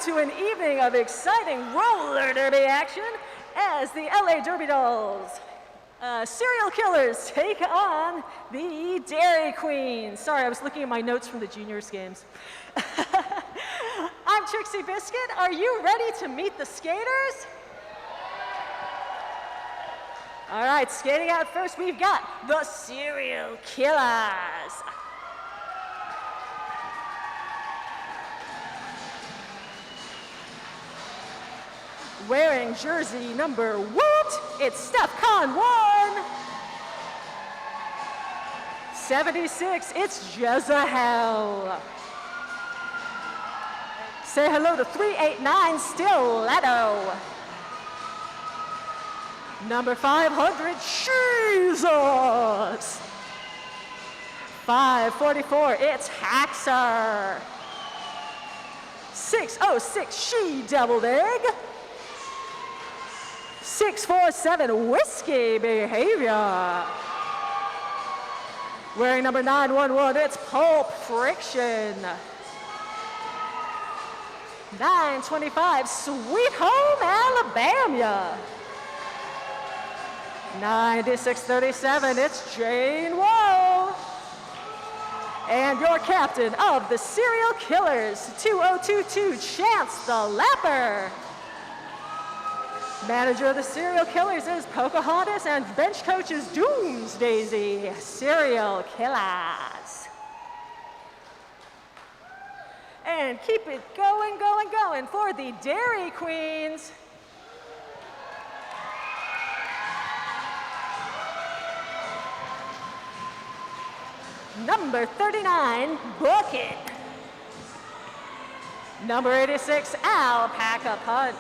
to an evening of exciting roller derby action as the LA Derby Dolls, serial killers, take on the Dairy Queens. Sorry, I was looking at my notes from the juniors games. I'm Trixie Biscuit. Are you ready to meet the skaters? All right, skating out first, we've got the Serial Killers. Wearing jersey number Woot, it's Steph Con 1. 76, it's Jezahel. Say hello to 389 Stiletto. Number 500, Jesus. 544, it's Haxer. 606, She Deviled Egg. 647, Whiskey Behavior. Wearing number 911, it's Pulp Friction. 925, Sweet Home Alabama. 9637, it's Jane Woe. And your captain of the Serial Killers, 2022, Chance the Lapper. Manager of the Serial Killers is Pocahontas, and bench coach is Doomsdaisy. Serial Killers. And keep it going, going, going for the Dairy Queens. Number 39, Book It. Number 86, Alpaca Punch.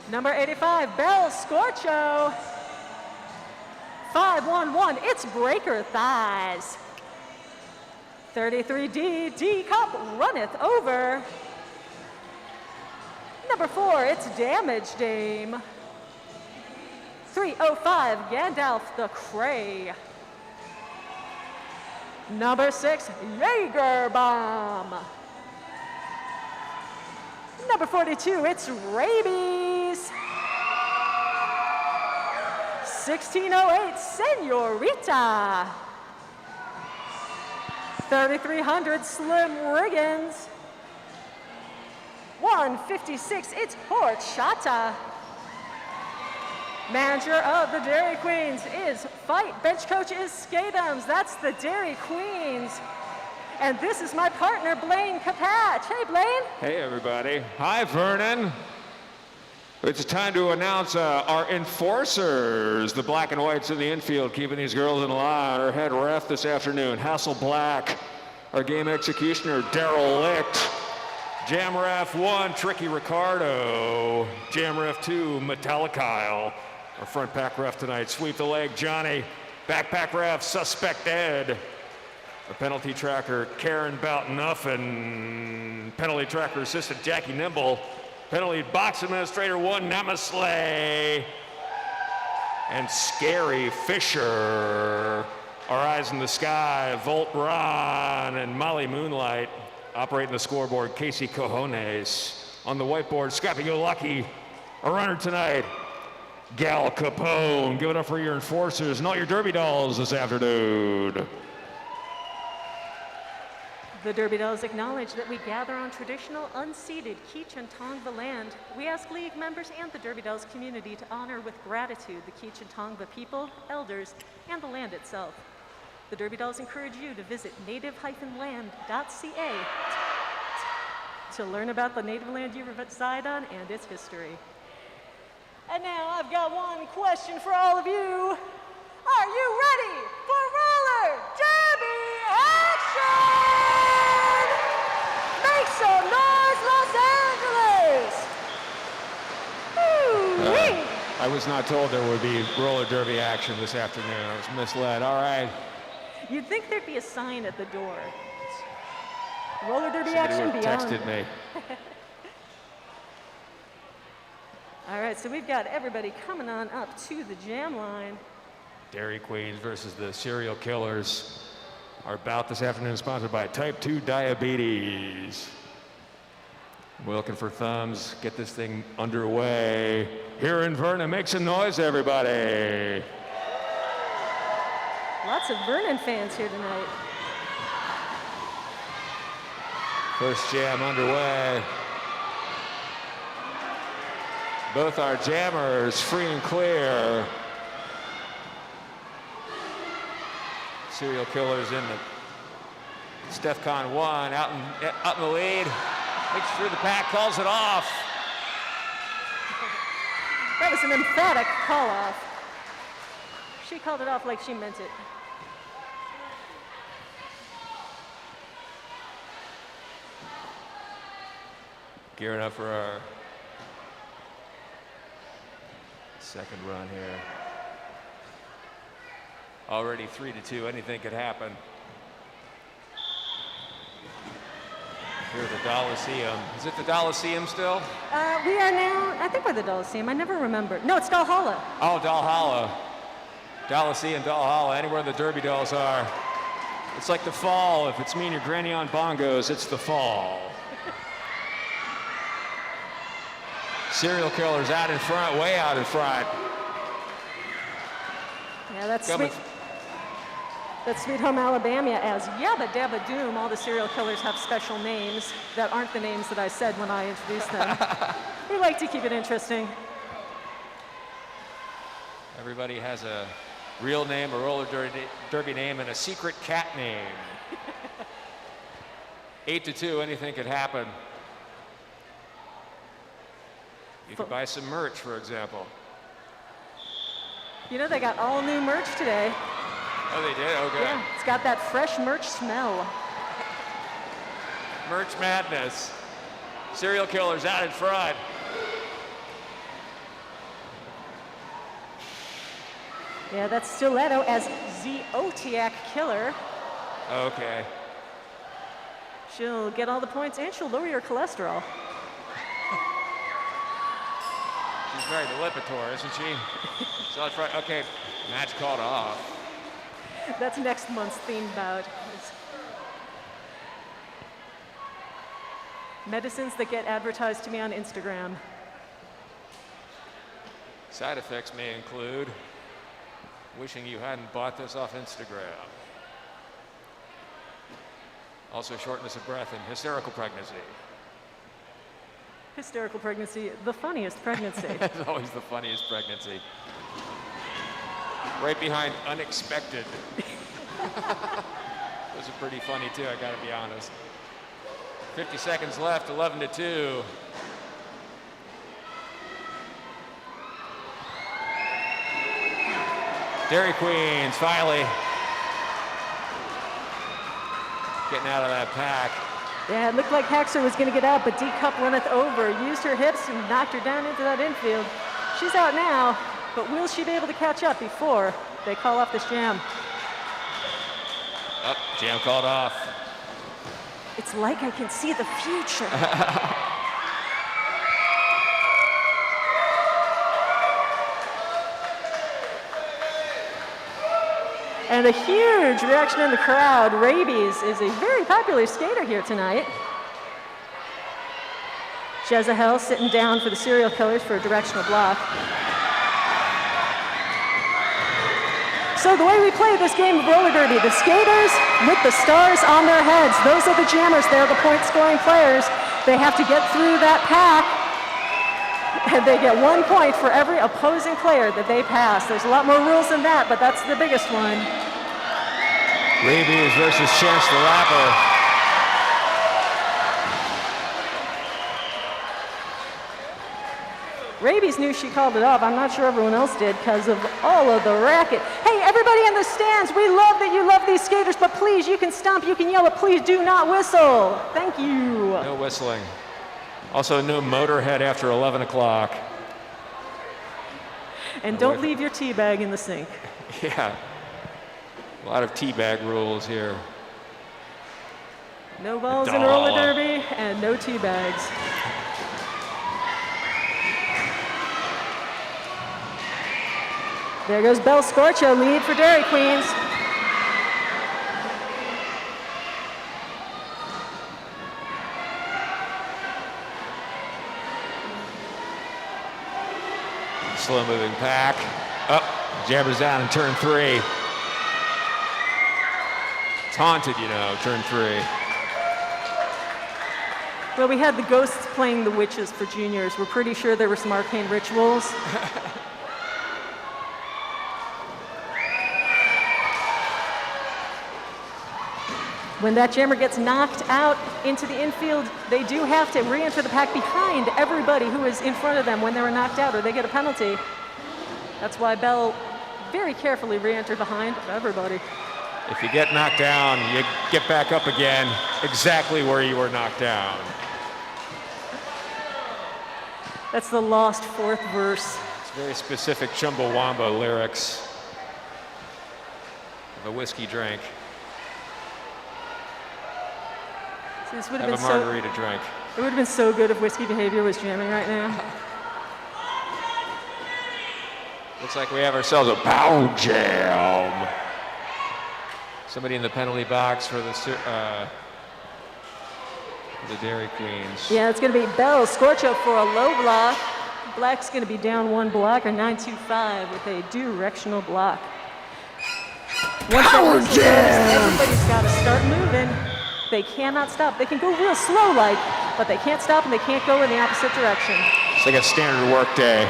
Number 85, Belle Scorcho. 511, it's Breaker Thighs. 33D, D-Cup Runneth Over. Number 4, it's Damage Dame. 305, Gandalf the Cray. Number 6, Jaeger Bomb. Number 42, it's Rabies. 1608, Senorita. 3300, Slim Riggins. 156, it's Horchata. Manager of the Dairy Queens is Fight. Bench coach is Skatums. That's the Dairy Queens. And this is my partner, Blaine Capatch. Hey, Blaine. Hey, everybody. Hi, Vernon. It's time to announce our enforcers, the black and whites in the infield, keeping these girls in line. Our head ref this afternoon, Hassel Black. Our game executioner, Daryl Licht. Jam ref 1, Tricky Ricardo. Jam ref 2, Metallic Kyle. Our front pack ref tonight, Sweep the Leg, Johnny. Backpack ref, Suspect Ed. Our penalty tracker, Karen Bout-Nuffin. Penalty tracker assistant, Jackie Nimble. Penalty box administrator 1, Namaslay. And Scary Fisher. Our eyes in the sky, Volt Ron and Molly Moonlight. Operating the scoreboard, Casey Cojones. On the whiteboard, Scrappy Go Lucky. A runner tonight, Gal Capone. Give it up for your enforcers and all your Derby Dolls this afternoon. The Derby Dolls acknowledge that we gather on traditional, unceded Keech and Tongva land. We ask League members and the Derby Dolls community to honor with gratitude the Keech and Tongva people, elders, and the land itself. The Derby Dolls encourage you to visit native-land.ca to learn about the native land you reside on and its history. And now I've got one question for all of you. Are you ready for roller derby action? Make some noise, Los Angeles! Woo-wee! I was not told there would be roller derby action this afternoon. I was misled. All right. You'd think there'd be a sign at the door. Roller derby Somebody action would beyond. have texted me. All right, so we've got everybody coming on up to the jam line. Dairy Queens versus the Serial Killers. Our bout this afternoon is sponsored by Type 2 Diabetes. We're looking for thumbs. Get this thing underway. Here in Vernon, make some noise, everybody. Lots of Vernon fans here tonight. First jam underway. Both our jammers free and clear. Serial killers in the Stefcon 1 out in the lead. Makes through the pack, calls it off. That was an emphatic call off. She called it off like she meant it. Gearing up for our second run here. Already 3-2, anything could happen. Here at the Coliseum. Is it the Coliseum still? We are now, I think we're the Coliseum. I never remember. No, it's Valhalla. Oh, Valhalla. Coliseum, Valhalla, anywhere the Derby dolls are. It's like the fall. If it's me and your granny on bongos, it's the fall. Serial killers out in front, way out in front. Yeah, that's sweet. That's Sweet Home Alabama as Yabba Dabba Doom. All the serial killers have special names that aren't the names that I said when I introduced them. We like to keep it interesting. Everybody has a real name, a roller derby name, and a secret cat name. 8-2, anything could happen. You could buy some merch, for example. You know, they got all new merch today. Oh, they did? Okay. Yeah, it's got that fresh merch smell. Merch madness. Serial killers out in front. Yeah, that's Stiletto as Zodiac Killer. Okay. She'll get all the points and she'll lower your cholesterol. She's very Lipitor, isn't she? So that's right. Okay, match called off. That's next month's theme bout. Medicines that get advertised to me on Instagram. Side effects may include wishing you hadn't bought this off Instagram. Also shortness of breath and hysterical pregnancy. Hysterical pregnancy, the funniest pregnancy. It's always the funniest pregnancy. Right behind unexpected. Those are pretty funny too, I gotta be honest. 50 seconds left, 11-2. Dairy Queens finally getting out of that pack. Yeah, it looked like Haxor was going to get out, but D-Cup runneth over, used her hips and knocked her down into that infield. She's out now, but will she be able to catch up before they call off this jam? Oh, jam called off. It's like I can see the future. And a huge reaction in the crowd. Rabies is a very popular skater here tonight. Jezahel sitting down for the serial killers for a directional block. So the way we play this game of roller derby, the skaters with the stars on their heads, those are the jammers, they're the point scoring players. They have to get through that pack, and they get 1 point for every opposing player that they pass. There's a lot more rules than that, but that's the biggest one. Rabies versus Chance the Rapper. Rabies knew she called it off. I'm not sure everyone else did because of all of the racket. Hey, everybody in the stands, we love that you love these skaters, but please, you can stomp, you can yell, but please do not whistle. Thank you. No whistling. Also, no Motorhead after 11 o'clock. And don't leave your tea bag in the sink. Yeah. A lot of teabag rules here. No balls in roller derby and no tea bags. There goes Belle Scorcho, lead for Dairy Queens. Slow-moving pack. Up, jammers down in turn 3. It's haunted, you know, turn 3. Well, we had the ghosts playing the witches for juniors. We're pretty sure there were some arcane rituals. When that jammer gets knocked out into the infield, they do have to re-enter the pack behind everybody who is in front of them when they were knocked out, or they get a penalty. That's why Bell very carefully re-entered behind everybody. If you get knocked down, you get back up again exactly where you were knocked down. That's the lost 4th verse. It's very specific Chumbawamba lyrics of a whiskey drink. So this would Have have a been margarita drink. It would have been so good if Whiskey Behavior was jamming right now. Looks like we have ourselves a Bout jam. Somebody in the penalty box for the Dairy Queens. Yeah, it's going to be Bell Scorcho for a low block. Black's going to be down 1 block, or 925 with a directional block. Power jam! Everybody's got to start moving. They cannot stop. They can go real slow like, but they can't stop and they can't go in the opposite direction. It's like a standard work day.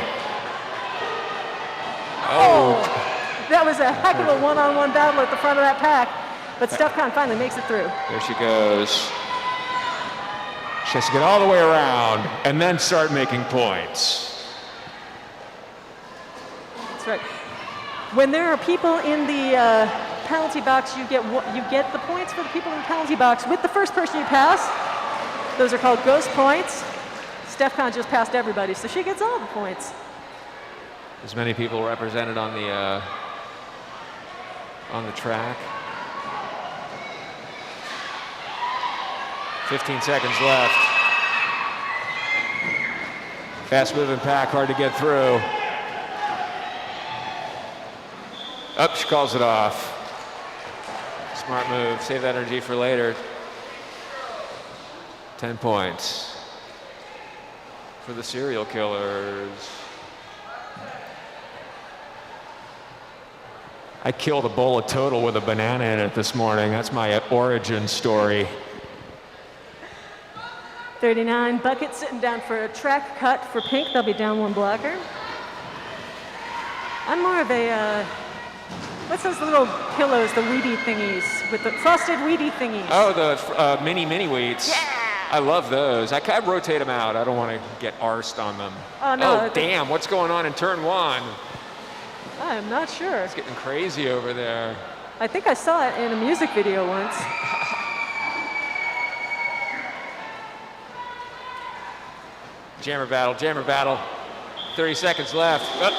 Oh, that was a heck of a one-on-one battle at the front of that pack. But Stefcon finally makes it through. There she goes. She has to get all the way around and then start making points. That's right. When there are people in the penalty box, you get the points for the people in the penalty box with the first person you pass. Those are called ghost points. Stefcon just passed everybody, so she gets all the points. As many people represented on the track. 15 seconds left. Fast moving pack, hard to get through. Up, she calls it off. Smart move, save that energy for later. 10 points for the serial killers. I killed a bowl of Total with a banana in it this morning. That's my origin story. 39, Bucket sitting down for a track cut for Pink. They'll be down 1 blocker. I'm more of a, what's those little pillows, the Wheatie thingies, with the frosted Wheatie thingies? Oh, the mini wheats. Yeah! I love those. I kind of rotate them out. I don't want to get arsed on them. Oh, no. Oh, damn, what's going on in turn 1? I'm not sure. It's getting crazy over there. I think I saw it in a music video once. Jammer battle, jammer battle. 30 seconds left. Oh.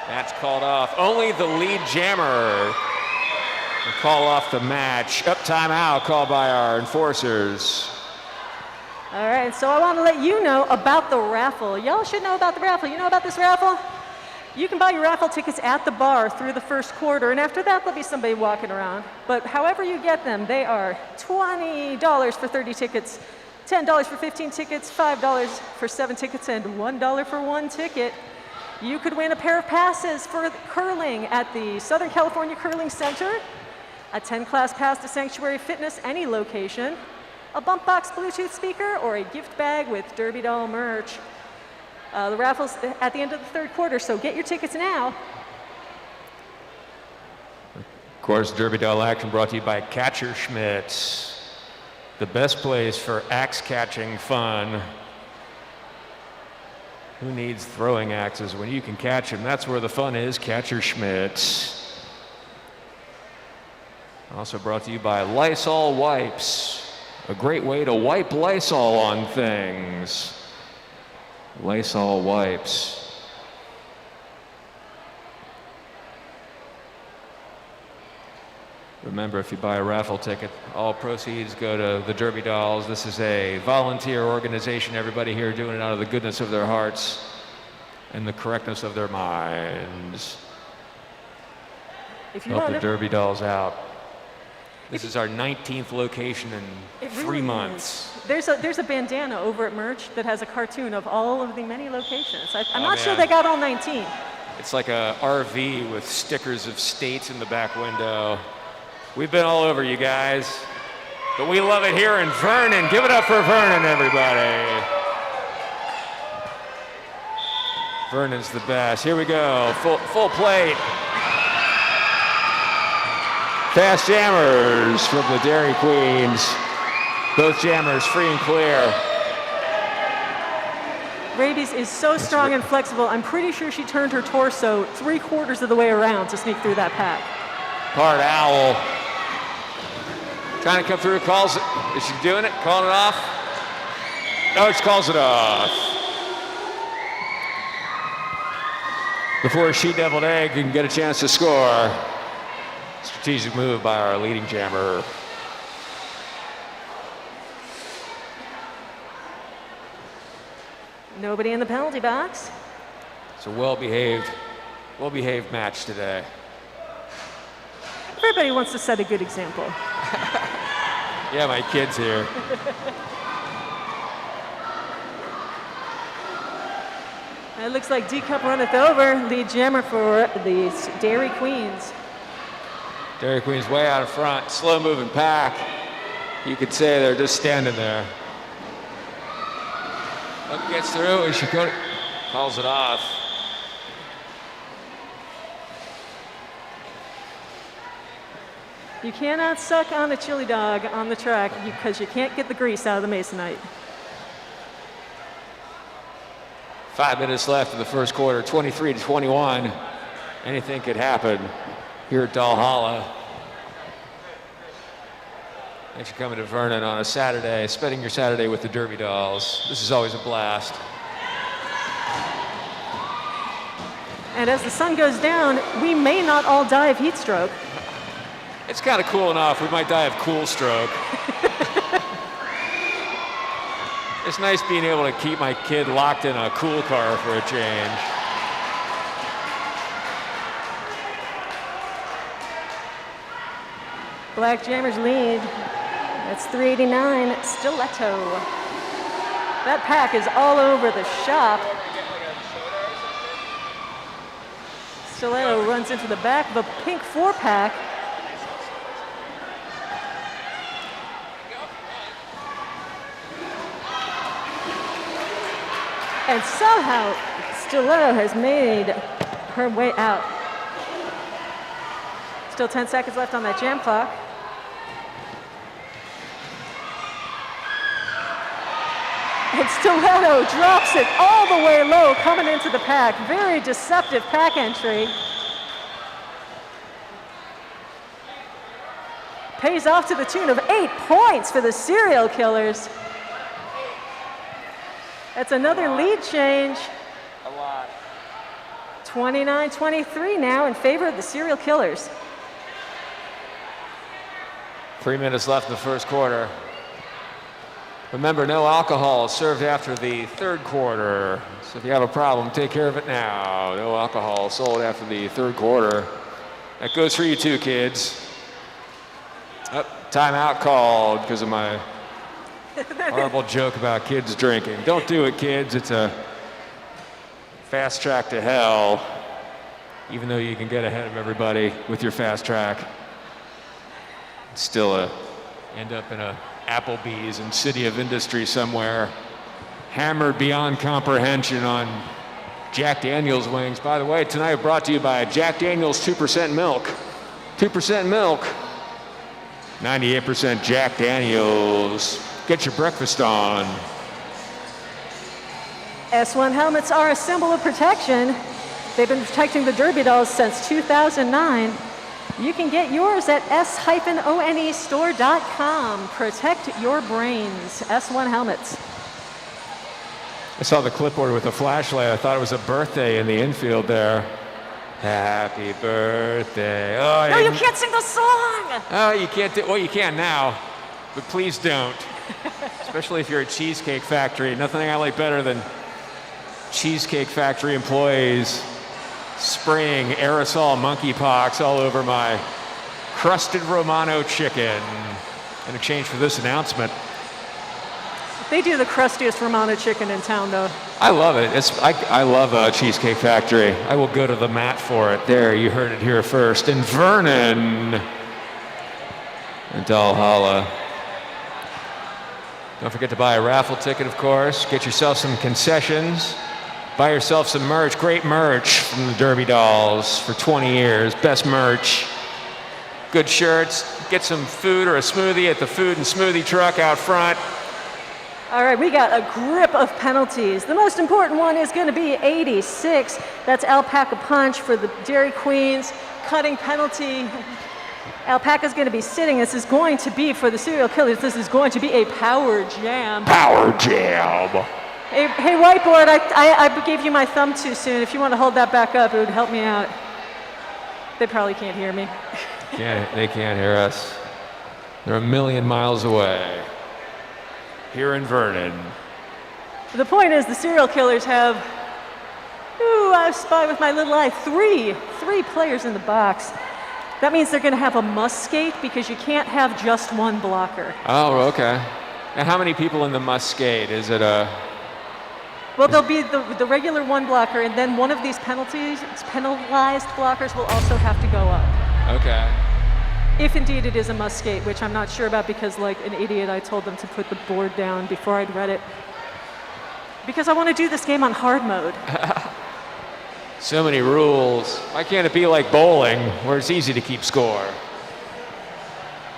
That's called off. Only the lead jammer will call off the match. Up, timeout called by our enforcers. All right, so I want to let you know about the raffle. Y'all should know about the raffle. You know about this raffle? You can buy your raffle tickets at the bar through the first quarter, and after that, there'll be somebody walking around. But however you get them, they are $20 for 30 tickets, $10 for 15 tickets, $5 for 7 tickets, and $1 for 1 ticket. You could win a pair of passes for curling at the Southern California Curling Center, a 10-class pass to Sanctuary Fitness, any location, a bump box Bluetooth speaker, or a gift bag with Derby Doll merch. The raffle's at the end of the third quarter, so get your tickets now. Of course, Derby Doll action brought to you by Catcher Schmitz, the best place for axe catching fun. Who needs throwing axes when you can catch them? That's where the fun is, Catcher Schmitz. Also brought to you by Lysol Wipes, a great way to wipe Lysol on things. Lysol Wipes. Remember, if you buy a raffle ticket, all proceeds go to the Derby Dolls. This is a volunteer organization. Everybody here doing it out of the goodness of their hearts and the correctness of their minds. If you Help want the to, Derby Dolls out. This is our 19th location in it 3 really months. is. There's a bandana over at merch that has a cartoon of all of the many locations. I'm Oh, not sure man. they got all 19. It's like a RV with stickers of states in the back window. We've been all over, you guys. But we love it here in Vernon. Give it up for Vernon, everybody. Vernon's the best. Here we go. Full plate. Fast jammers from the Dairy Queens. Both jammers free and clear. Rabies is so strong and flexible, I'm pretty sure she turned her torso 3/4 of the way around to sneak through that pack. Hard owl. Trying to come through, calls it. Is she doing it? Calling it off? No, she calls it off. Before She Deviled Egg can get a chance to score. Strategic move by our leading jammer. Nobody in the penalty box. It's a well-behaved match today. Everybody wants to set a good example. Yeah, my kid's here. It looks like D-Cup runneth over, lead jammer for the Dairy Queens. Dairy Queen's way out in front, slow-moving pack. You could say they're just standing there. Look, gets through, and she calls it off. You cannot suck on a chili dog on the track because you can't get the grease out of the masonite. 5 minutes left in the first quarter, 23-21. Anything could happen here at Valhalla. Thanks for coming to Vernon on a Saturday, spending your Saturday with the Derby Dolls. This is always a blast. And as the sun goes down, we may not all die of heat stroke. It's kind of cool enough. We might die of cool stroke. It's nice being able to keep my kid locked in a cool car for a change. Black Jammers lead. That's 389, Stiletto. That pack is all over the shop. Stiletto runs into the back of a pink 4-pack. And somehow, Stiletto has made her way out. Still 10 seconds left on that jam clock. And Stiletto drops it all the way low, coming into the pack. Very deceptive pack entry. Pays off to the tune of 8 points for the serial killers. That's another lead change. A lot. 29-23 now in favor of the serial killers. 3 minutes left in the first quarter. Remember, no alcohol is served after the third quarter. So if you have a problem, take care of it now. No alcohol sold after the third quarter. That goes for you too, kids. Oh, timeout called because of my horrible joke about kids drinking. Don't do it, kids. It's a fast track to hell, even though you can get ahead of everybody with your fast track. It's still end up in a Applebee's in City of Industry somewhere, hammered beyond comprehension on Jack Daniel's wings. By the way, tonight brought to you by Jack Daniel's 2% milk. 2% milk, 98% Jack Daniel's. Get your breakfast on. S1 helmets are a symbol of protection. They've been protecting the Derby Dolls since 2009. You can get yours at s-onestore.com. Protect your brains. S1 helmets. I saw the clipboard with a flashlight. I thought it was a birthday in the infield there. Happy birthday. Oh, No, you can't sing the song! Oh, you can't do, well, you can now, but please don't. Especially if you're a Cheesecake Factory. Nothing I like better than Cheesecake Factory employees spraying aerosol monkeypox all over my crusted Romano chicken in exchange for this announcement. They do the crustiest Romano chicken in town, though. I love it. I love Cheesecake Factory. I will go to the mat for it. There, you heard it here first. In Vernon and Valhalla. Don't forget to buy a raffle ticket, of course. Get yourself some concessions. Buy yourself some merch. Great merch from the Derby Dolls for 20 years. Best merch. Good shirts. Get some food or a smoothie at the food and smoothie truck out front. All right, we got a grip of penalties. The most important one is going to be 86. That's Alpaca Punch for the Dairy Queens. Cutting penalty. Alpaca's going to be sitting. This is going to be, for the serial killers, this is going to be a power jam. Power jam. Hey, whiteboard, I gave you my thumb too soon. If you want to hold that back up, it would help me out. They probably can't hear me. They can't hear us. They're a million miles away. Here in Vernon. The point is, the serial killers have, I spy with my little eye, three players in the box. That means they're going to have a must skate because you can't have just one blocker. Oh, okay. Now, how many people in the must skate? Is it a... Well, there'll be the regular one blocker, and then one of these penalized blockers will also have to go up. Okay. If indeed it is a must skate, which I'm not sure about because, like an idiot, I told them to put the board down before I'd read it. Because I want to do this game on hard mode. So many rules. Why can't it be like bowling, where it's easy to keep score?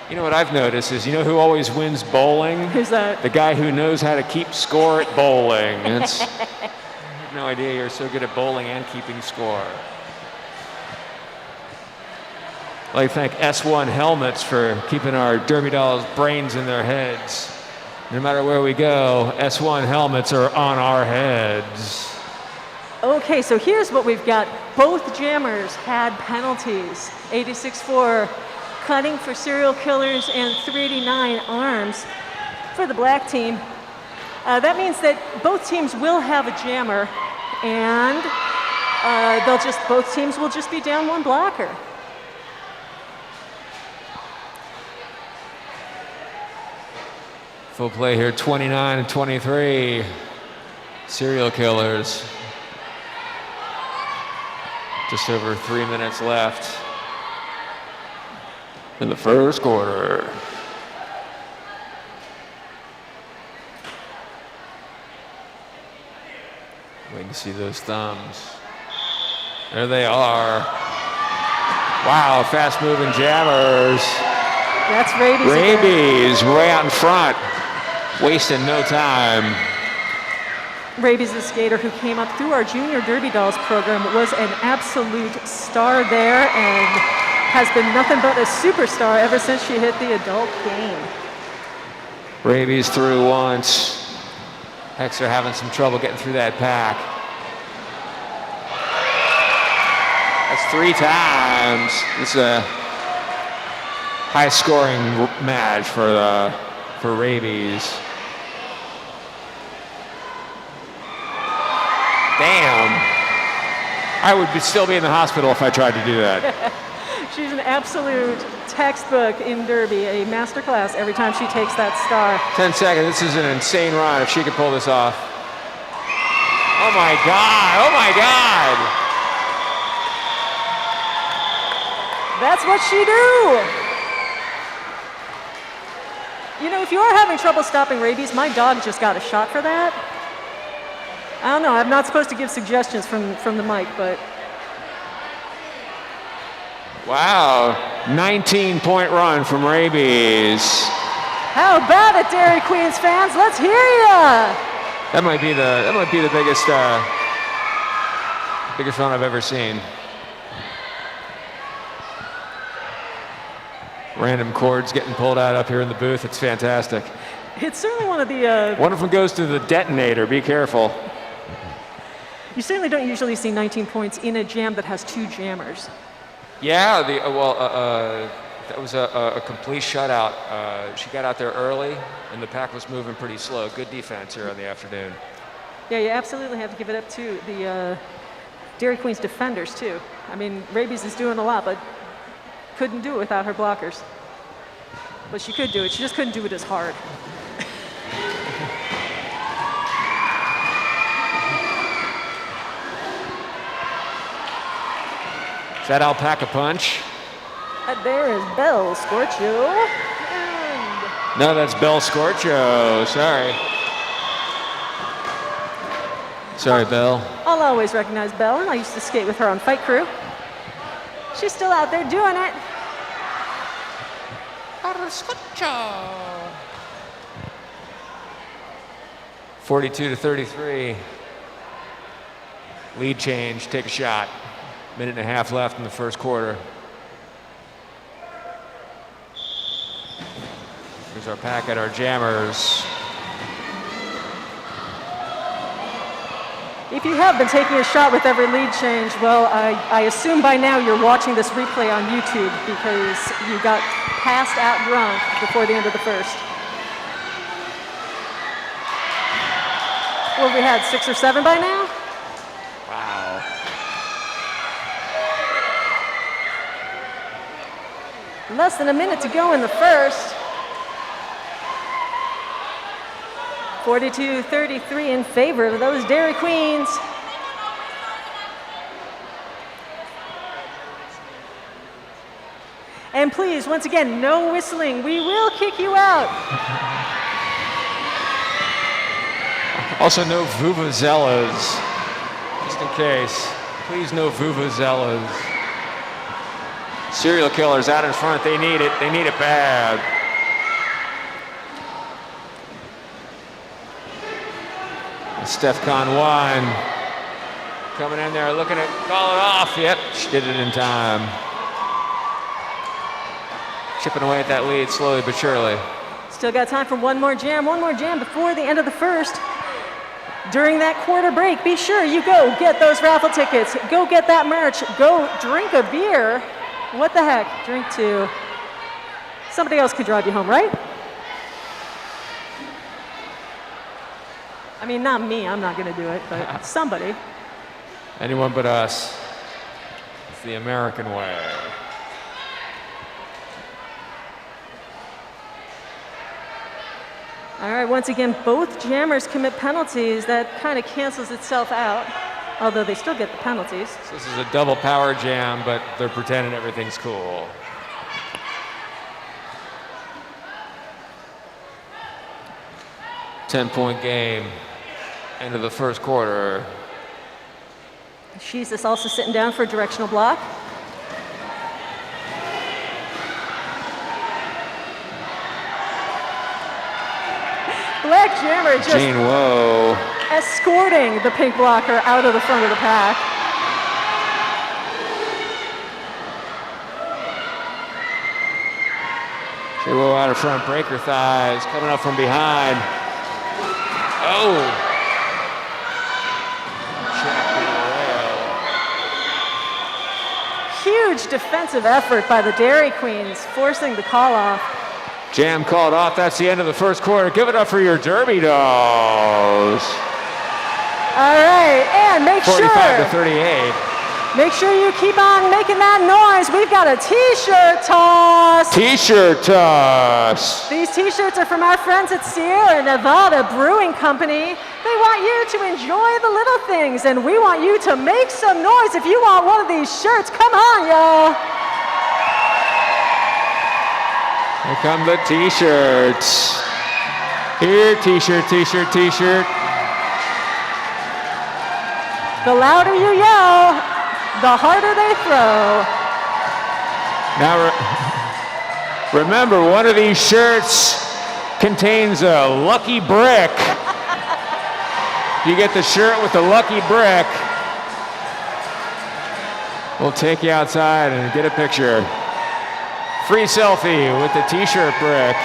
You know what I've noticed is, you know who always wins bowling? Who's that? The guy who knows how to keep score at bowling. I have no idea you're so good at bowling and keeping score. I'd like to thank S1 Helmets for keeping our Derby Dolls' brains in their heads. No matter where we go, S1 Helmets are on our heads. Okay, so here's what we've got. Both jammers had penalties. 86-4 cutting for serial killers and 389 arms for the black team. That means that both teams will have a jammer, and both teams will just be down one blocker. Full play here, 29 and 23. Serial killers. Just over 3 minutes left in the first quarter. Waiting to see those thumbs. There they are. Wow, fast-moving jammers. That's Rabies. Rabies way out in front, wasting no time. Rabies, the skater who came up through our Junior Derby Dolls program, was an absolute star there and has been nothing but a superstar ever since she hit the adult game. Rabies through once. Hex are having some trouble getting through that pack. That's 3 times. It's a high-scoring match for Rabies. Damn. I would still be in the hospital if I tried to do that. She's an absolute textbook in Derby, a master class every time she takes that star. 10 seconds. This is an insane run if she could pull this off. Oh my God. Oh my God. That's what she do. You know, if you are having trouble stopping rabies, my dog just got a shot for that. I don't know, I'm not supposed to give suggestions from the mic, but. Wow, 19-point run from Rabies. How about it, Dairy Queens fans? Let's hear ya! That might be the biggest run I've ever seen. Random chords getting pulled out up here in the booth. It's fantastic. It's certainly one of the. One of them goes to the detonator. Be careful. You certainly don't usually see 19 points in a jam that has 2 jammers. Yeah, that was a complete shutout. She got out there early, and the pack was moving pretty slow. Good defense here on the afternoon. Yeah, you absolutely have to give it up to the Dairy Queens defenders, too. I mean, Rabies is doing a lot, but couldn't do it without her blockers. But she could do it. She just couldn't do it as hard. that alpaca punch? There is Bell Scorcho. And No, that's Bell Scorcho. Sorry. Sorry, Bell. I'll always recognize Belle, and I used to skate with her on Fight Crew. She's still out there doing it. 42-33. Lead change, take a shot. Minute and a half left in the first quarter. Here's our packet, our jammers. If you have been taking a shot with every lead change, well, I assume by now you're watching this replay on YouTube because you got passed out drunk before the end of the first. What have we had, 6 or 7 by now? Wow. Less than a minute to go in the first. 42-33 in favor of those Dairy Queens. And please, once again, no whistling. We will kick you out. Also, no vuvuzelas, just in case. Please, no vuvuzelas. Serial killers out in front. They need it. They need it bad. Stefcon Wine coming in there, looking at call it off. Yep, she did it in time. Chipping away at that lead slowly but surely. Still got time for one more jam before the end of the first. During that quarter break, be sure you go get those raffle tickets, go get that merch, go drink a beer. What the heck? Drink 2. Somebody else could drive you home, right? I mean, not me, I'm not gonna do it, but somebody. Anyone but us. It's the American way. All right, once again, both jammers commit penalties. That kind of cancels itself out, although they still get the penalties. So this is a double power jam, but they're pretending everything's cool. Ten-point game. End of the first quarter. She's just also sitting down for a directional block. Black jammer just Jane Woe. escorting the pink blocker out of the front of the pack. Jane Woe out of front, break her thighs, coming up from behind. Oh! Huge defensive effort by the Dairy Queens, forcing the call off. Jam called off. That's the end of the first quarter. Give it up for your Derby Dolls. All right, and make 45-38. Make sure you keep on making that noise. We've got a t-shirt toss. T-shirt toss. These t-shirts are from our friends at Sierra Nevada Brewing Company. They want you to enjoy the little things, and we want you to make some noise if you want one of these shirts. Come on, y'all. Here come the t-shirts. Here, t-shirt, t-shirt, t-shirt. The louder you yell, the harder they throw. Now, remember, one of these shirts contains a lucky brick. You get the shirt with the lucky brick. We'll take you outside and get a picture. Free selfie with the t-shirt brick.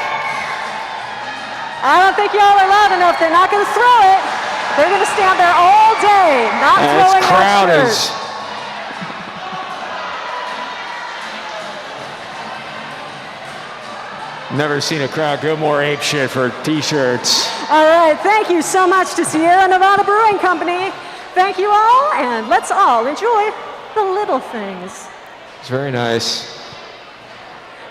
I don't think y'all are loud enough. They're not going to throw it. They're going to stand there all day, not throwing crowd that shirt. Never seen a crowd go more apeshit for t-shirts. All right, thank you so much to Sierra Nevada Brewing Company. Thank you all, and let's all enjoy the little things. It's very nice.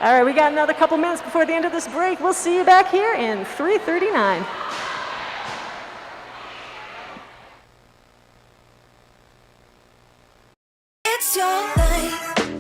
All right, we got another couple minutes before the end of this break. We'll see you back here in 3:39. It's your life.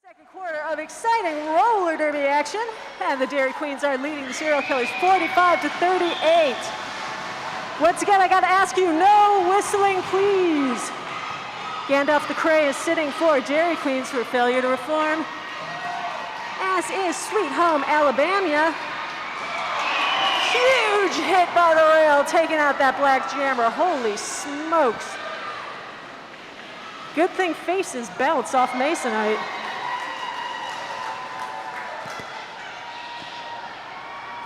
Second quarter of exciting roller derby action, and the Dairy Queens are leading the Serial Killers 45-38. Once again, I gotta ask you, no whistling, please. Gandalf the Cray is sitting for Dairy Queens for failure to reform, as is Sweet Home Alabama. Huge hit by the rail, taking out that black jammer. Holy smokes. Good thing faces bounce off Masonite.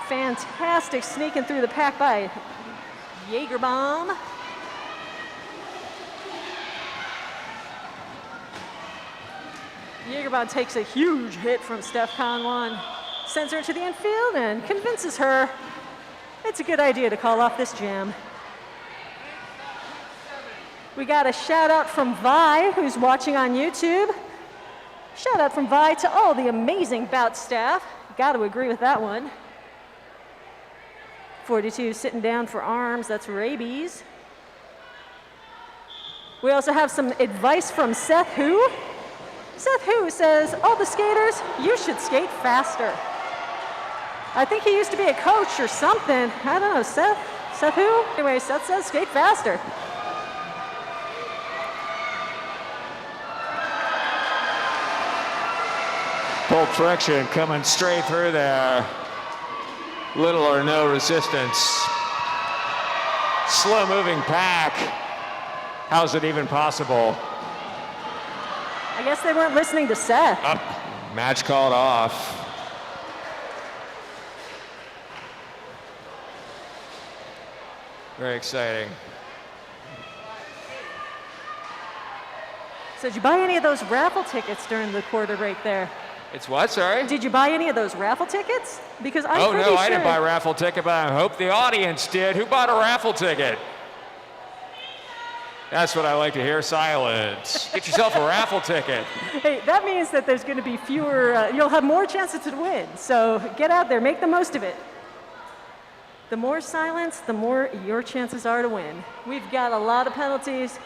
Fantastic sneaking through the pack by Jaegerbomb. Jaegerbomb takes a huge hit from Steph Conwan, sends her to the infield and convinces her it's a good idea to call off this jam. We got a shout out from Vi, who's watching on YouTube. Shout out from Vi to all the amazing Bout staff. Got to agree with that one. 42 sitting down for arms, that's rabies. We also have some advice from Seth Who. Seth Who says, all the skaters, you should skate faster. I think he used to be a coach or something. I don't know, Seth Who? Anyway, Seth says skate faster. Full friction coming straight through there. Little or no resistance. Slow moving pack. How's it even possible? I guess they weren't listening to Seth. Match called off. Very exciting. So did you buy any of those raffle tickets during the quarter break there? It's what, sorry? Did you buy any of those raffle tickets? Because I'm pretty no, sure. I didn't buy a raffle ticket, but I hope the audience did. Who bought a raffle ticket? That's what I like to hear, silence. Get yourself a raffle ticket. Hey, that means that there's going to be fewer, you'll have more chances to win. So get out there, make the most of it. The more silence, the more your chances are to win. We've got a lot of penalties.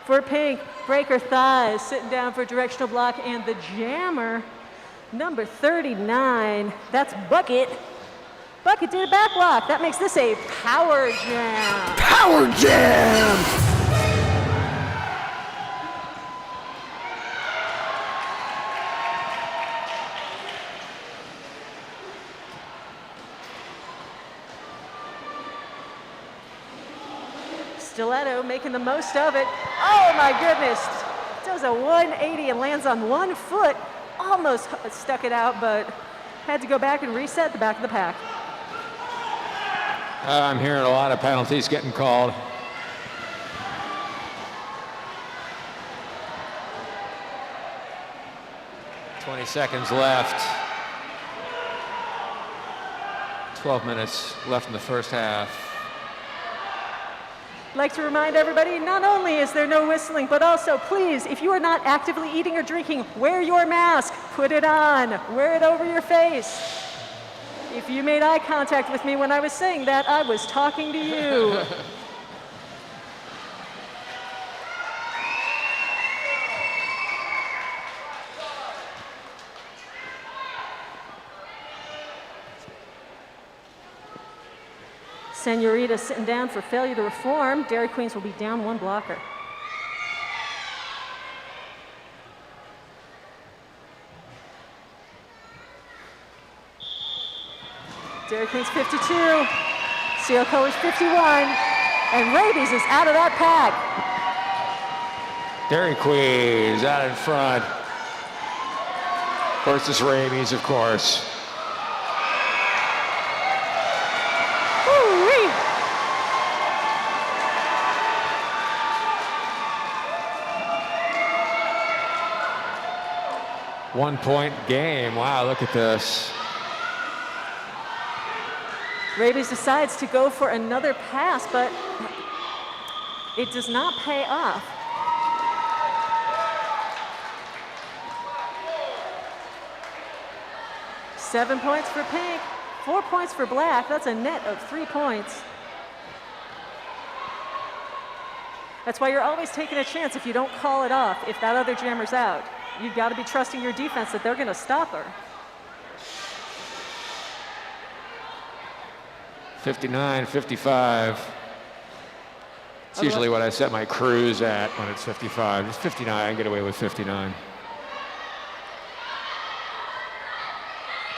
For pink, breaker thighs, sitting down for directional block, and the jammer, number 39, that's Bucket. Bucket did a back block. That makes this a power jam. Power jam! Stiletto making the most of it. Oh my goodness. Does a 180 and lands on one foot. Almost stuck it out, but had to go back and reset the back of the pack. I'm hearing a lot of penalties getting called. "20 seconds left. 12 minutes left in the first half. I'd like to remind everybody, not only is there no whistling, but also, please, if you are not actively eating or drinking, wear your mask, put it on, wear it over your face. If you made eye contact with me when I was saying that, I was talking to you. Senorita sitting down for failure to reform. Dairy Queens will be down one blocker. Dairy Queens 52, Seal Colors 51, and Rabies is out of that pack. Dairy Queens out in front. Versus Rabies, of course. Woo-wee. 1-point game. Wow, look at this. Rabies decides to go for another pass, but it does not pay off. Seven points for pink, 4 points for black. That's a net of 3 points. That's why you're always taking a chance if you don't call it off, if that other jammer's out. You got to be trusting your defense that they're going to stop her. 59-55. It's usually what I set my cruise at when it's 55. It's 59, I get away with 59.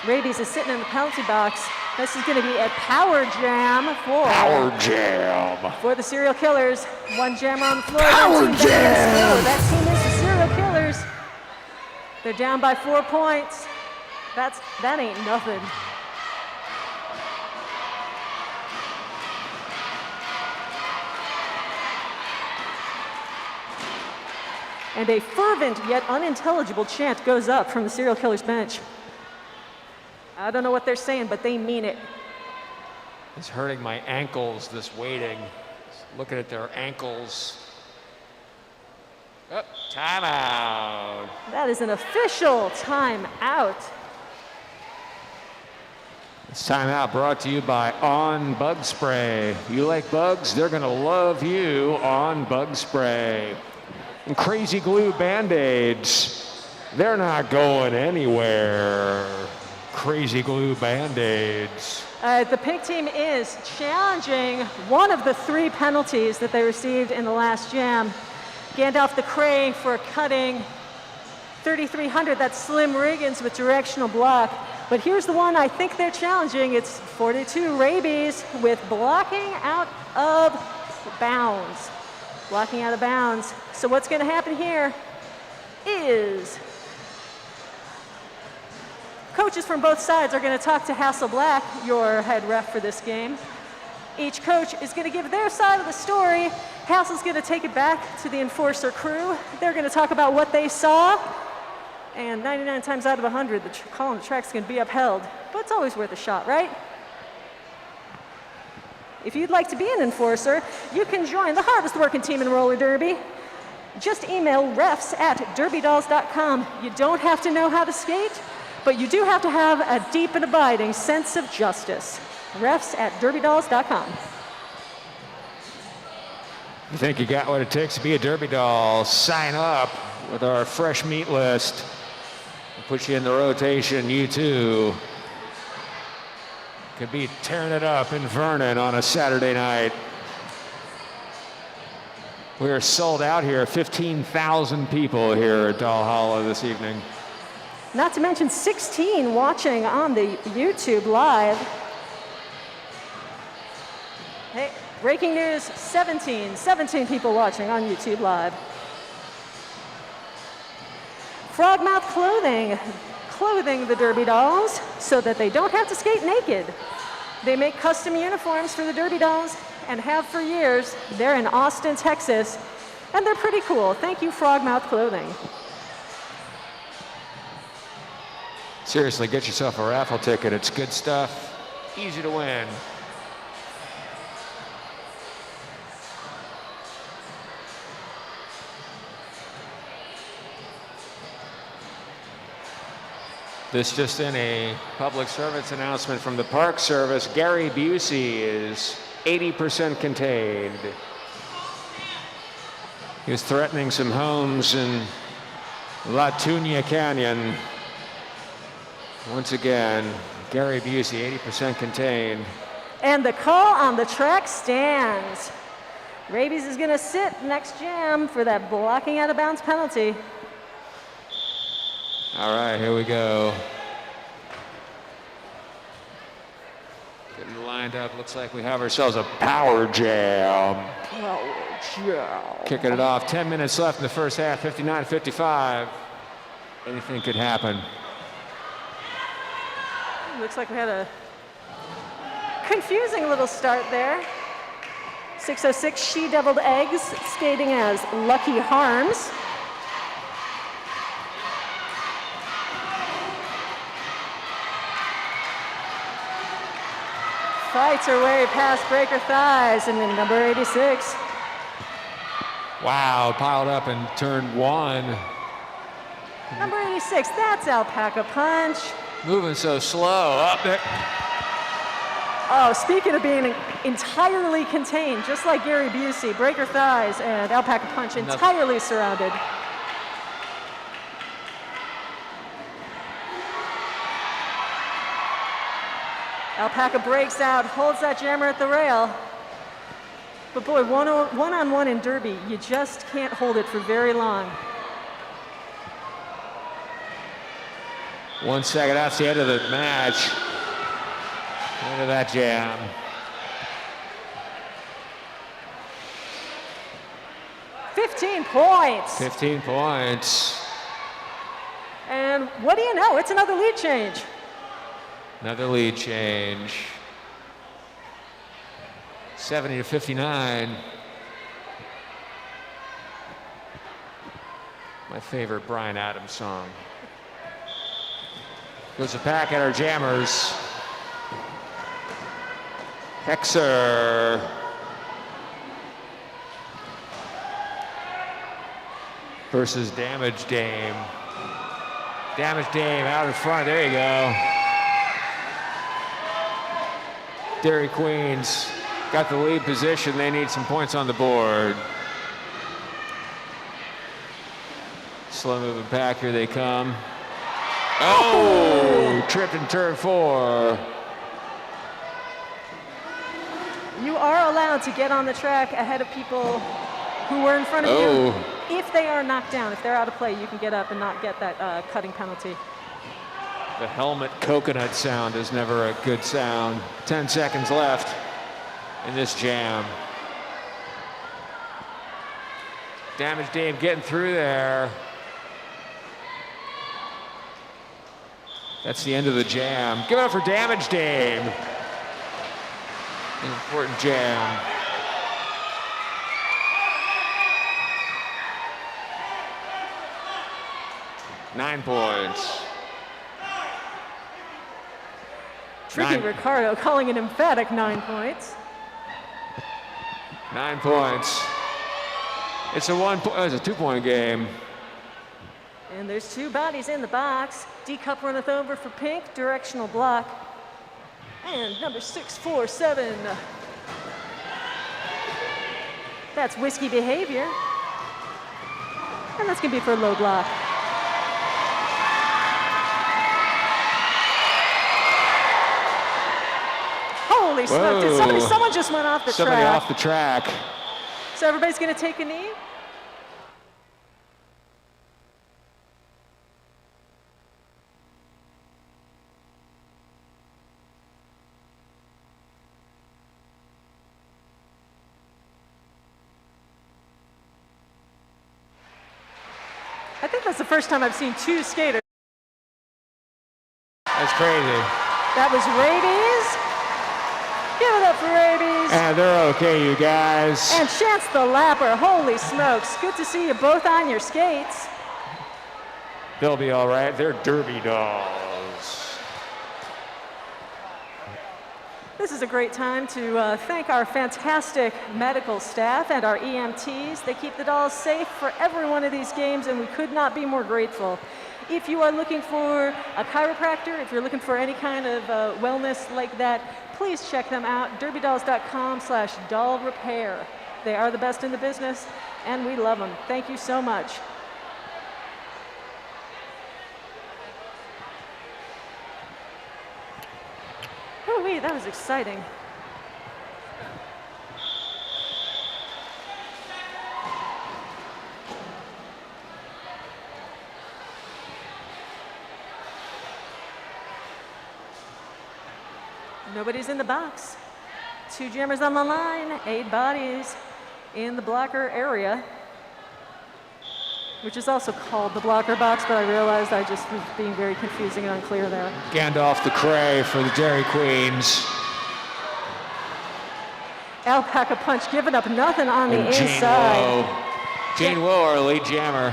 Rabies is sitting in the penalty box. This is going to be a power jam for the serial killers. One jammer on the floor. Power jam! That team is the serial killers. They're down by 4 points. That ain't nothing. And a fervent yet unintelligible chant goes up from the serial killer's bench. I don't know what they're saying, but they mean it. It's hurting my ankles, this waiting. Just looking at their ankles. Oh, timeout. That is an official timeout. This timeout brought to you by On Bug Spray. You like bugs? They're going to love you on Bug Spray. And Crazy Glue Band-Aids. They're not going anywhere. Crazy Glue Band-Aids. The pink team is challenging one of the 3 penalties that they received in the last jam. Gandalf the Cray for cutting 3,300. That's Slim Riggins with directional block. But here's the one I think they're challenging. It's 42 Rabies with blocking out of bounds. Blocking out of bounds. So what's going to happen here is coaches from both sides are going to talk to Hasselblack, your head ref for this game. Each coach is going to give their side of the story. Hassel's going to take it back to the enforcer crew. They're going to talk about what they saw. And 99 times out of 100, the call on the track's going to be upheld. But it's always worth a shot, right? If you'd like to be an enforcer, you can join the hardest working team in roller derby. Just email refs@derbydolls.com. You don't have to know how to skate, but you do have to have a deep and abiding sense of justice. Refs@derbydolls.com. You think you got what it takes to be a Derby Doll? Sign up with our fresh meat list. We'll put you in the rotation, you too. Could be tearing it up in Vernon on a Saturday night. We're sold out here, 15,000 people here at Doll Hollow this evening. Not to mention 16 watching on the YouTube Live. Hey, breaking news, 17 people watching on YouTube Live. Frogmouth clothing the Derby Dolls so that they don't have to skate naked. They make custom uniforms for the Derby Dolls and have for years. They're in Austin, Texas, and they're pretty cool. Thank you, Frogmouth Clothing. Seriously, get yourself a raffle ticket. It's good stuff, easy to win. This just in, a public service announcement from the Park Service. Gary Busey is 80% contained. He was threatening some homes in La Tunia Canyon. Once again, Gary Busey, 80% contained. And the call on the track stands. Rabies is going to sit next jam for that blocking out of bounds penalty. All right, here we go. Getting lined up. Looks like we have ourselves a power jam. Power jam. Kicking it off. 10 minutes left in the first half. 59-55. Anything could happen. Looks like we had a confusing little start there. 606 She-Deviled Eggs skating as Lucky Harms. Fights her way past Breaker Thighs and then number 86. Wow, piled up in turn 1. Number 86, that's Alpaca Punch. Moving so slow. Up there. Oh, speaking of being entirely contained, just like Gary Busey, Breaker Thighs and Alpaca Punch entirely surrounded. Alpaca breaks out, holds that jammer at the rail. But boy, one-on-one in derby, you just can't hold it for very long. 1 second, that's the end of the match. End of that jam. $15 points. 15 points. And what do you know? It's another lead change. Another lead change. 70 to 59. My favorite Bryan Adams song. Goes a pack at our jammers. Hexer. Versus Damage Dame. Damage Dame out in front. There you go. Dairy Queens got the lead position. They need some points on the board. Slow moving pack. Here they come. Oh! Tripped in turn 4. You are allowed to get on the track ahead of people who were in front of you. If they are knocked down, if they're out of play, you can get up and not get that cutting penalty. The helmet coconut sound is never a good sound. 10 seconds left in this jam. Damage Dame getting through there. That's the end of the jam. Give it up for Damage Dame. An important jam. Nine points. Tricky Ricardo calling an emphatic 9 points. 9 points. It's a 2-point game. And there's 2 bodies in the box. D-Cup runneth over for pink, directional block. And number 647. That's Whiskey Behavior. And that's gonna be for low block. Holy smoke, did someone just went off the track. Somebody off the track. So everybody's gonna take a knee? I think that's the first time I've seen 2 skaters. That's crazy. That was Rabies. Give it up for Rabies. And they're okay, you guys. And Chance the Lapper. Holy smokes. Good to see you both on your skates. They'll be all right. They're derby dolls. This is a great time to thank our fantastic medical staff and our EMTs. They keep the dolls safe for every one of these games, and we could not be more grateful. If you are looking for a chiropractor, if you're looking for any kind of wellness like that, please check them out, derbydolls.com/doll repair. They are the best in the business, and we love them. Thank you so much. Ooh-wee, that was exciting. Nobody's in the box. 2 jammers on the line, 8 bodies in the blocker area, which is also called the blocker box, but I realized I just was being very confusing and unclear there. Gandalf the Cray for the Dairy Queens. Alpaca Punch giving up nothing on the inside. Jane Woe, our lead jammer.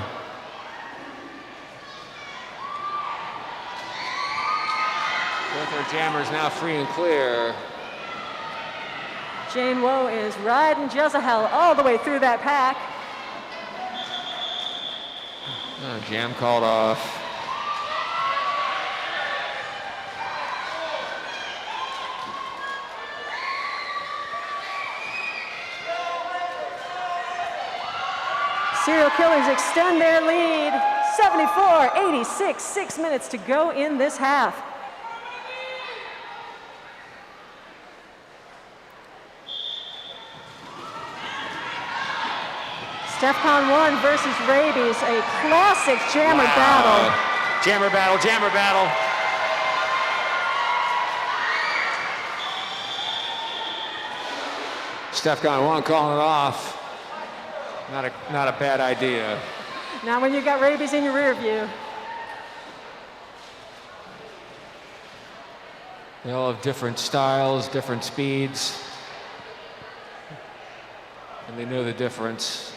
Both our jammers now free and clear. Jane Woe is riding Jezebel all the way through that pack. Jam called off. Serial Killers extend their lead. 74-86, 6 minutes to go in this half. DEFCON 1 versus Rabies, a classic jammer battle. Jammer battle, jammer battle. DEFCON 1 calling it off. Not a bad idea. Not when you got Rabies in your rear view. They all have different styles, different speeds. And they know the difference.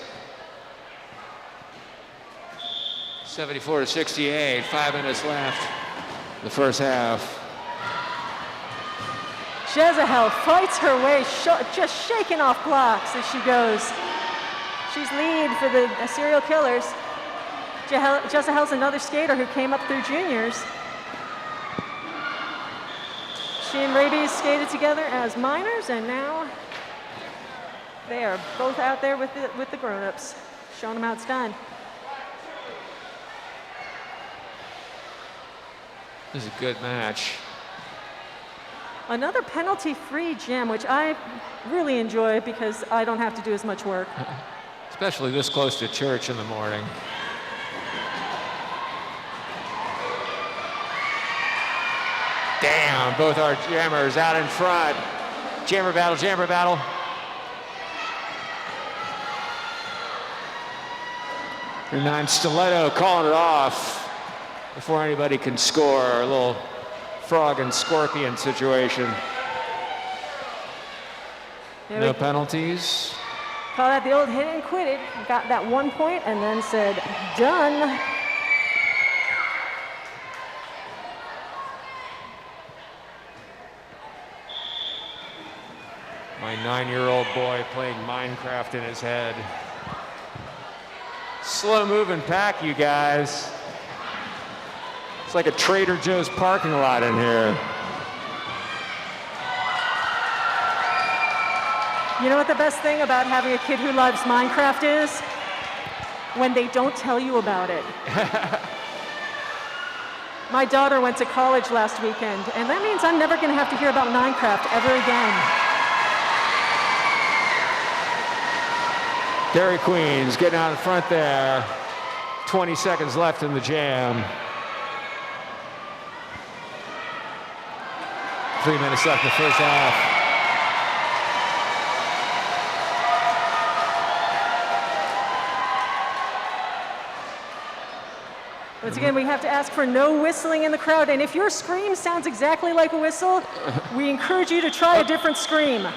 74 to 68, 5 minutes left. The first half. Jezebel fights her way, just shaking off blocks as she goes. She's lead for the serial killers. Jezebel's another skater who came up through juniors. She and Rabies skated together as minors, and now they are both out there with the grown-ups, showing them how it's done. This is a good match. Another penalty-free jam, which I really enjoy because I don't have to do as much work. Especially this close to church in the morning. Damn, both our jammers out in front. Jammer battle, jammer battle. And 9 Stiletto calling it off before anybody can score. A little frog and scorpion situation. No penalties. Call that the old hit and quit it. Got that 1 point and then said, done. My 9-year-old boy playing Minecraft in his head. Slow moving pack, you guys. It's like a Trader Joe's parking lot in here. You know what the best thing about having a kid who loves Minecraft is? When they don't tell you about it. My daughter went to college last weekend, and that means I'm never going to have to hear about Minecraft ever again. Dairy Queens getting out in front there. 20 seconds left in the jam. 3 minutes left in the first half. Once again, we have to ask for no whistling in the crowd. And if your scream sounds exactly like a whistle, we encourage you to try a different scream.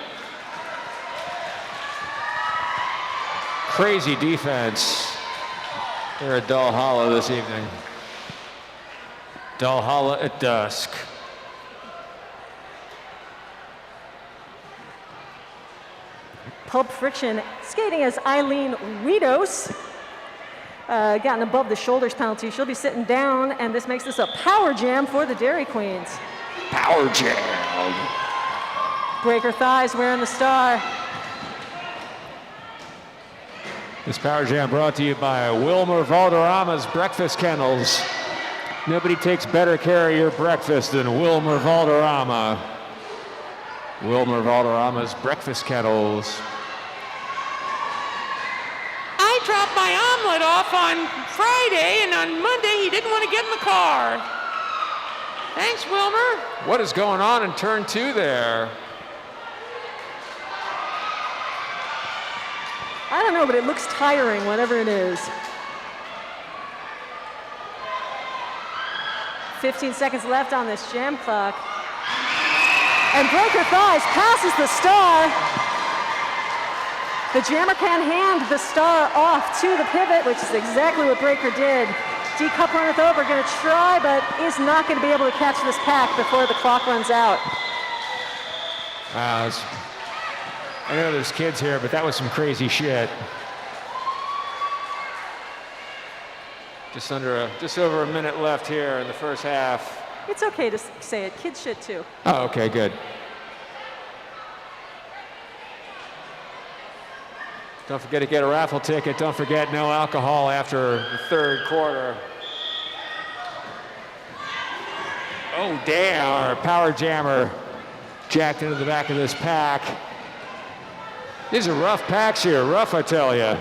Crazy defense. They're at Dull Hollow this evening. Dull Hollow at dusk. Pulp Friction skating as Eileen Weedos. Gotten above the shoulders penalty. She'll be sitting down, and this makes this a power jam for the Dairy Queens. Power jam. Break her thighs wearing the star. This power jam brought to you by Wilmer Valderrama's Breakfast Kennels. Nobody takes better care of your breakfast than Wilmer Valderrama. Wilmer Valderrama's Breakfast Kennels. I dropped my omelet off on Friday, and on Monday he didn't want to get in the car. Thanks, Wilmer. What is going on in turn 2 there? I don't know, but it looks tiring, whatever it is. 15 seconds left on this jam clock. And Break Her Thighs passes the star. The jammer can hand the star off to the pivot, which is exactly what Breaker did. D. Cup runneth over, gonna try, but is not gonna be able to catch this pack before the clock runs out. Wow, I know there's kids here, but that was some crazy shit. Just over a minute left here in the first half. It's okay to say it, kids shit too. Oh, okay, good. Don't forget to get a raffle ticket. Don't forget no alcohol after the third quarter. Oh, damn. Our power jammer jacked into the back of this pack. These are rough packs here. Rough, I tell you.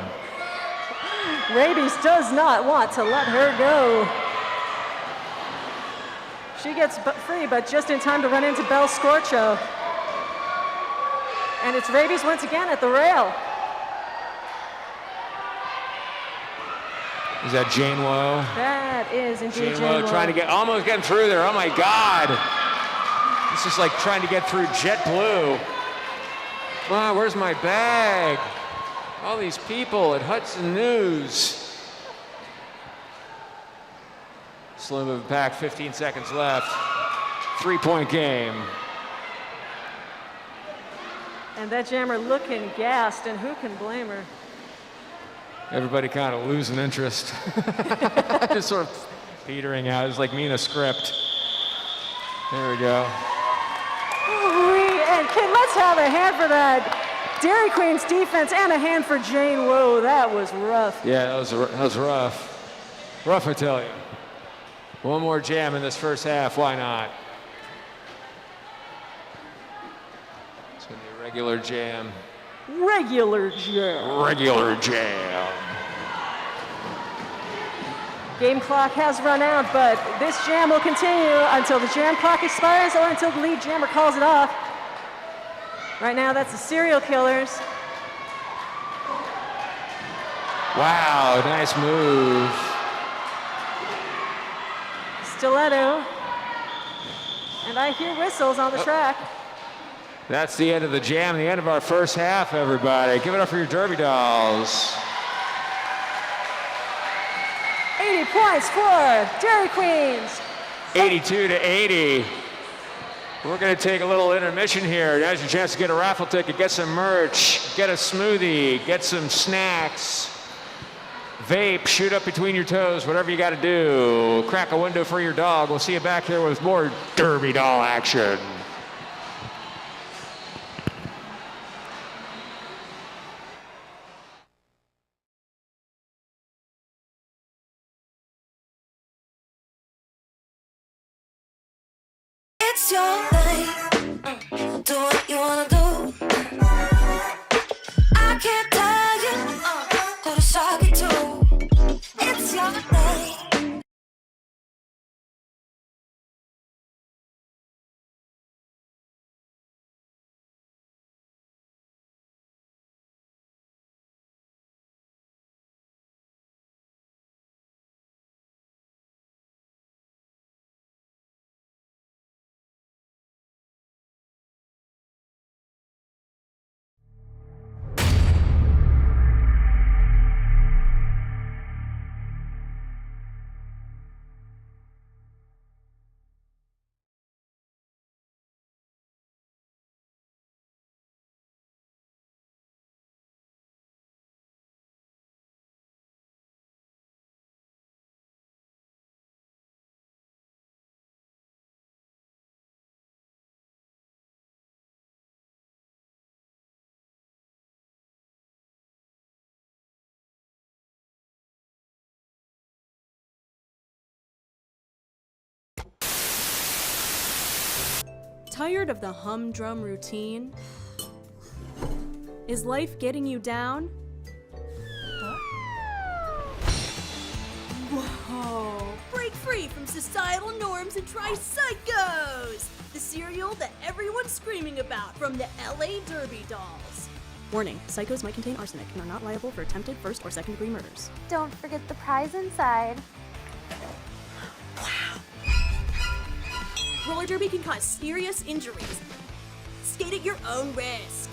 Rabies does not want to let her go. She gets free, but just in time to run into Belle Scorcho. And it's Rabies once again at the rail. Is that Jane Woe? That is indeed Jane Woe. Trying to almost getting through there. Oh my God. This is like trying to get through JetBlue. Wow, where's my bag? All these people at Hudson News. Slow moving back, 15 seconds left. 3-point game. And that jammer looking gassed, and who can blame her? Everybody kind of losing interest. Just sort of petering out. It's like me in a script. There we go. And kid, let's have a hand for that Dairy Queen's defense and a hand for Jane Woe. That was rough. Yeah, that was rough. Rough, I tell you. One more jam in this first half. Why not? It's going to be a regular jam. Regular jam. Regular jam. Game clock has run out, but this jam will continue until the jam clock expires or until the lead jammer calls it off. Right now, that's the Serial Killers. Wow, nice move. Stiletto. And I hear whistles on the track. That's the end of the jam, the end of our first half, everybody. Give it up for your Derby Dolls. 80 points for Dairy Queens. 82-80. We're going to take a little intermission here. Now's your chance to get a raffle ticket, get some merch, get a smoothie, get some snacks, vape, shoot up between your toes, whatever you got to do. Crack a window for your dog. We'll see you back here with more Derby Doll action. It's your thing. Do what you wanna do. I can't tell you who to shock it to. It's your thing. Tired of the humdrum routine? Is life getting you down? Whoa! Break free from societal norms and try Psychos! The cereal that everyone's screaming about from the LA Derby Dolls. Warning, Psychos might contain arsenic and are not liable for attempted first or second degree murders. Don't forget the prize inside. Roller derby can cause serious injuries. Skate at your own risk.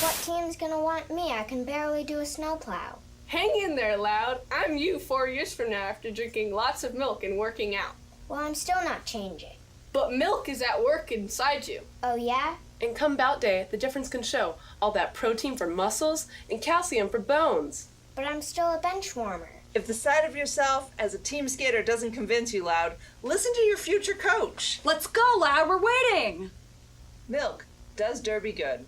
What team's gonna want me? I can barely do a snowplow. Hang in there, Loud. I'm you 4 years from now after drinking lots of milk and working out. Well, I'm still not changing. But milk is at work inside you. Oh, yeah? And come Bout Day, the difference can show. All that protein for muscles and calcium for bones. But I'm still a bench warmer. If the sight of yourself as a team skater doesn't convince you, Loud, listen to your future coach. Let's go, Loud. We're waiting. Milk does Derby good.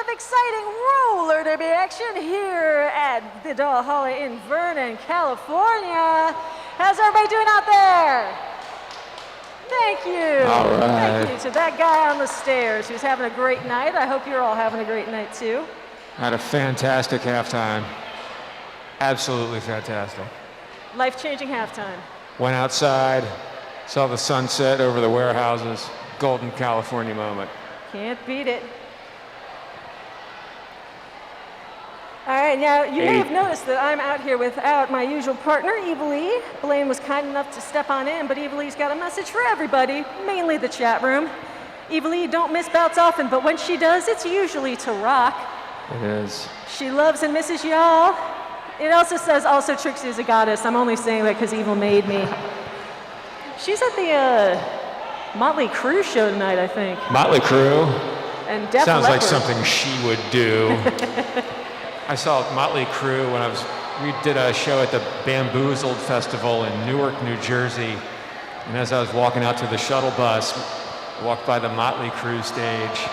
of exciting roller derby action here at the Doll Hall in Vernon, California. How's everybody doing out there? Thank you. All right. Thank you to that guy on the stairs who's having a great night. I hope you're all having a great night too. Had a fantastic halftime. Absolutely fantastic. Life-changing halftime. Went outside, saw the sunset over the warehouses. Golden California moment. Can't beat it. All right, now you may have noticed that I'm out here without my usual partner, Evilee. Blaine was kind enough to step on in, but Evilee's got a message for everybody, mainly the chat room. Evilee don't miss bouts often, but when she does, it's usually to rock. It is. She loves and misses y'all. It also says, also Trixie is a goddess. I'm only saying that because Evil made me. She's at the Motley Crue show tonight, I think. Motley Crue. And Def Sounds like Leppard. something she would do. I saw Motley Crue when we did a show at the Bamboozled Festival in Newark, New Jersey. And as I was walking out to the shuttle bus, I walked by the Motley Crue stage,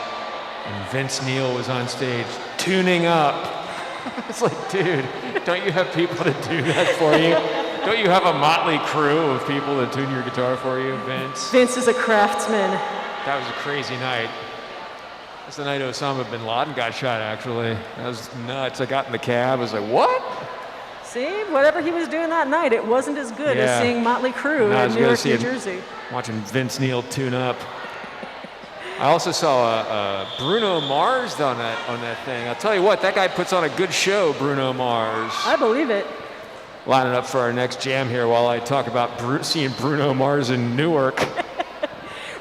and Vince Neil was on stage tuning up. It's like, dude, don't you have people to do that for you? Don't you have a motley crew of people that tune your guitar for you, Vince? Vince is a craftsman. That was a crazy night. That's the night Osama bin Laden got shot, actually. That was nuts. I got in the cab. I was like, what? See, whatever he was doing that night, it wasn't as good as seeing Motley Crue in Newark, New Jersey. Watching Vince Neil tune up. I also saw Bruno Mars on that thing. I'll tell you what, that guy puts on a good show, Bruno Mars. I believe it. Lining up for our next jam here while I talk about seeing Bruno Mars in Newark.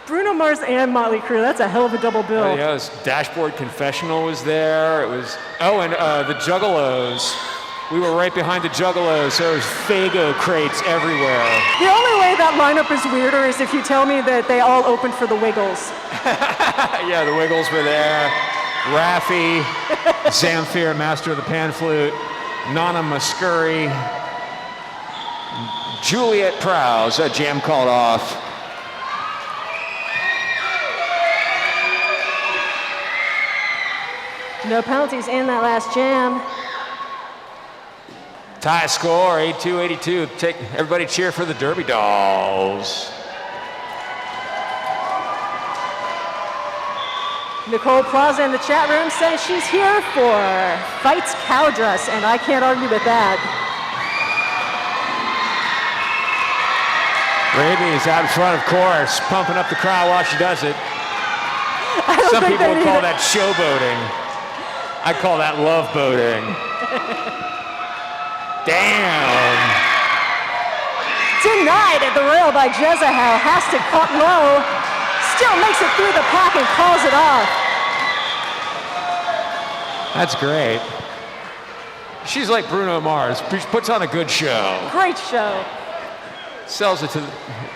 Bruno Mars and Motley Crue, that's a hell of a double bill. Oh, yeah, it was Dashboard Confessional was there. It was, and the Juggalos. We were right behind the Juggalos. There was Faygo crates everywhere. The only way that lineup is weirder is if you tell me that they all opened for the Wiggles. Yeah, the Wiggles were there. Raffy, Zamfir, Master of the Pan Flute, Nana Muscuri, Juliet Prowse. That jam called off. No penalties in that last jam. Tie score, 82-82. Everybody cheer for the Derby Dolls. Nicole Plaza in the chat room says she's here for Fights Cow Dress, and I can't argue with that. Raby's out in front, of course, pumping up the crowd while she does it. Some people would call that showboating. I call that love boating. Damn. Denied at the rail by Jezahel. Has to cut low. Still makes it through the pack and calls it off. That's great. She's like Bruno Mars. She puts on a good show. Great show. Sells it to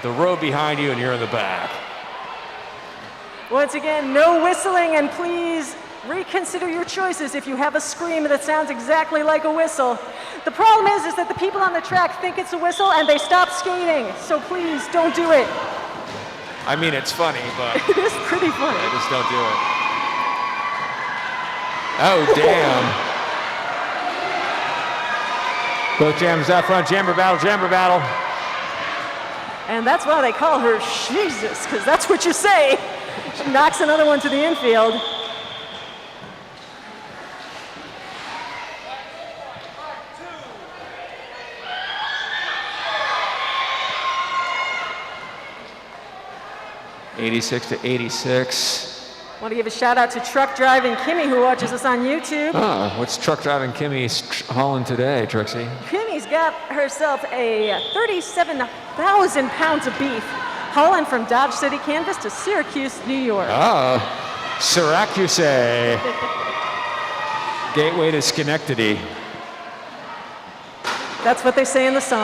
the row behind you and you're in the back. Once again, no whistling, and please reconsider your choices if you have a scream that sounds exactly like a whistle. The problem is that the people on the track think it's a whistle and they stop skating. So please don't do it. I mean, it's funny, but it is pretty funny. Yeah, just don't do it. Oh, damn. Both jammers out front. Jammer battle, jammer battle. And that's why they call her Jesus, because that's what you say. She knocks another one to the infield. (86-86). Want to give a shout out to Truck Driving Kimmy, who watches us on YouTube. Oh, what's Truck Driving Kimmy hauling today, Trixie? Kimmy's got herself a 37,000 pounds of beef, hauling from Dodge City, Kansas to Syracuse, New York. Oh, Syracuse. Gateway to Schenectady. That's what they say in the song.